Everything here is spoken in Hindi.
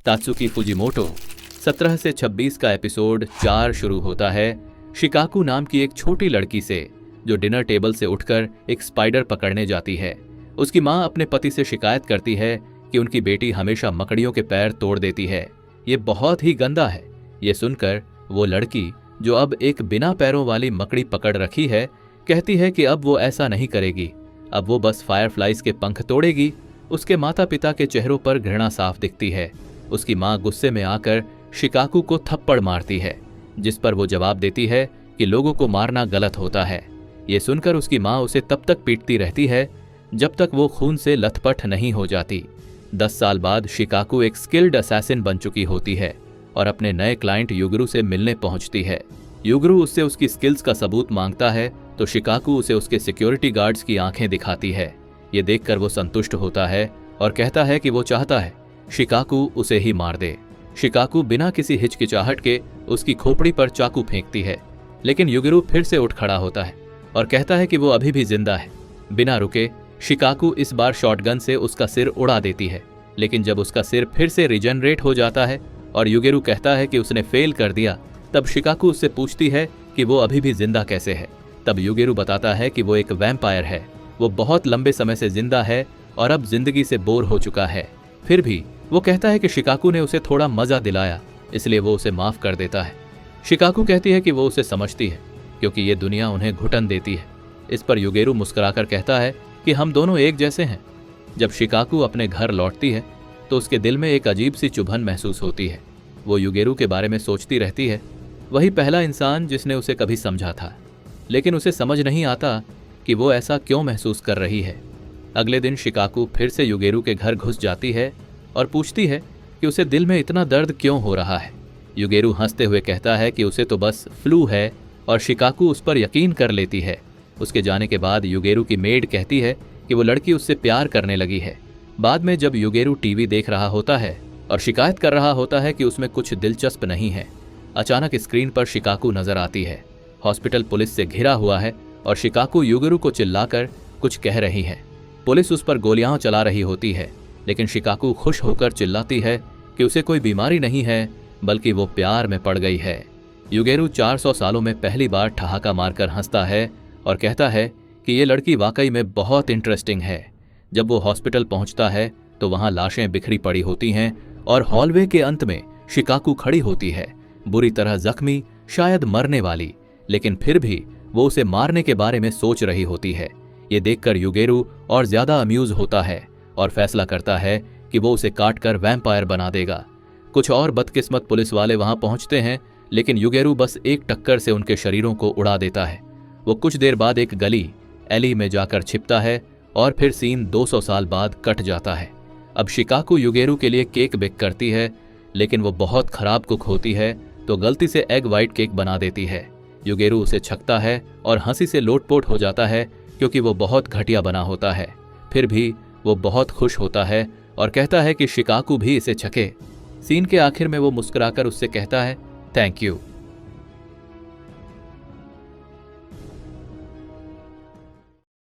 तात्सुकी फुजिमोटो 17 से 26 का एपिसोड 4 शुरू होता है शिकाकू नाम की एक छोटी लड़की से, जो डिनर टेबल से उठकर एक स्पाइडर पकड़ने जाती है। उसकी माँ अपने पति से शिकायत करती है कि उनकी बेटी हमेशा मकड़ियों के पैर तोड़ देती है, ये बहुत ही गंदा है। ये सुनकर वो लड़की, जो अब एक बिना पैरों वाली मकड़ी पकड़ रखी है, कहती है कि अब वो ऐसा नहीं करेगी, अब वो बस फायरफ्लाइज के पंख तोड़ेगी। उसके माता पिता के चेहरों पर घृणा साफ दिखती है। उसकी माँ गुस्से में आकर शिकाकू को थप्पड़ मारती है, जिस पर वो जवाब देती है कि लोगों को मारना गलत होता है। ये सुनकर उसकी माँ उसे तब तक पीटती रहती है जब तक वो खून से लथपथ नहीं हो जाती। 10 साल बाद शिकाकू एक स्किल्ड असैसिन बन चुकी होती है और अपने नए क्लाइंट युगुरु से मिलने पहुंचती है। युगुरु उससे उसकी स्किल्स का सबूत मांगता है तो शिकाकू उसे उसके सिक्योरिटी गार्ड्स की आंखें दिखाती है। ये देखकर वो संतुष्ट होता है और कहता है कि वो चाहता है शिकाकू उसे ही मार दे। शिकाकू बिना किसी हिचकिचाहट के उसकी खोपड़ी पर चाकू फेंकती है, लेकिन युगुरु फिर से उठ खड़ा होता है और कहता है कि वो अभी भी जिंदा है। बिना रुके शिकाकू इस बार शॉटगन से उसका सिर उड़ा देती है, लेकिन जब उसका सिर फिर से रिजनरेट हो जाता है और युगुरु कहता है कि उसने फेल कर दिया, तब शिकाकू उससे पूछती है कि वो अभी भी जिंदा कैसे है। तब युगुरु बताता है कि वो एक वैम्पायर है, वो बहुत लंबे समय से जिंदा है और अब जिंदगी से बोर हो चुका है। फिर भी वो कहता है कि शिकाकू ने उसे थोड़ा मजा दिलाया, इसलिए वो उसे माफ कर देता है। शिकाकू कहती है कि वो उसे समझती है क्योंकि ये दुनिया उन्हें घुटन देती है। इस पर युगुरु मुस्कुराकर कहता है कि हम दोनों एक जैसे हैं। जब शिकाकू अपने घर लौटती है तो उसके दिल में एक अजीब सी चुभन महसूस होती है। वो युगुरु के बारे में सोचती रहती है, वही पहला इंसान जिसने उसे कभी समझा था, लेकिन उसे समझ नहीं आता कि वो ऐसा क्यों महसूस कर रही है। अगले दिन शिकाकू फिर से युगुरु के घर घुस जाती है और पूछती है कि उसे दिल में इतना दर्द क्यों हो रहा है। युगुरु हंसते हुए कहता है कि उसे तो बस फ्लू है और शिकाकू उस पर यकीन कर लेती है। उसके जाने के बाद युगुरु की मेड कहती है कि वो लड़की उससे प्यार करने लगी है। बाद में जब युगुरु टीवी देख रहा होता है और शिकायत कर रहा होता है कि उसमें कुछ दिलचस्प नहीं है, अचानक स्क्रीन पर शिकाकू नजर आती है। हॉस्पिटल पुलिस से घिरा हुआ है और शिकाकू युगुरु को चिल्लाकर कुछ कह रही है। पुलिस उस पर गोलियां चला रही होती है, लेकिन शिकाकू खुश होकर चिल्लाती है कि उसे कोई बीमारी नहीं है, बल्कि वो प्यार में पड़ गई है। युगुरु 400 सालों में पहली बार ठहाका मारकर हंसता है और कहता है कि ये लड़की वाकई में बहुत इंटरेस्टिंग है। जब वो हॉस्पिटल पहुंचता है तो वहां लाशें बिखरी पड़ी होती हैं और हॉलवे के अंत में शिकाकू खड़ी होती है, बुरी तरह जख्मी, शायद मरने वाली, लेकिन फिर भी वो उसे मारने के बारे में सोच रही होती है। ये देखकर युगुरु और ज्यादा अम्यूज होता है और फैसला करता है कि वो उसे काटकर वैम्पायर बना देगा। कुछ और बदकिस्मत पुलिस वाले वहां पहुंचते हैं, लेकिन युगुरु बस एक टक्कर से उनके शरीरों को उड़ा देता है। वो कुछ देर बाद एक गली एली में जाकर छिपता है और फिर सीन 200 साल बाद कट जाता है। अब शिकाकू युगुरु के लिए केक बेक करती है, लेकिन वो बहुत खराब कुक होती है तो गलती से एग वाइट केक बना देती है। युगुरु उसे छकता है और हंसी से लोटपोट हो जाता है क्योंकि वो बहुत घटिया बना होता है। फिर भी वो बहुत खुश होता है और कहता है कि शिकाकू भी इसे छके। सीन के आखिर में वो मुस्कुराकर उससे कहता है थैंक यू।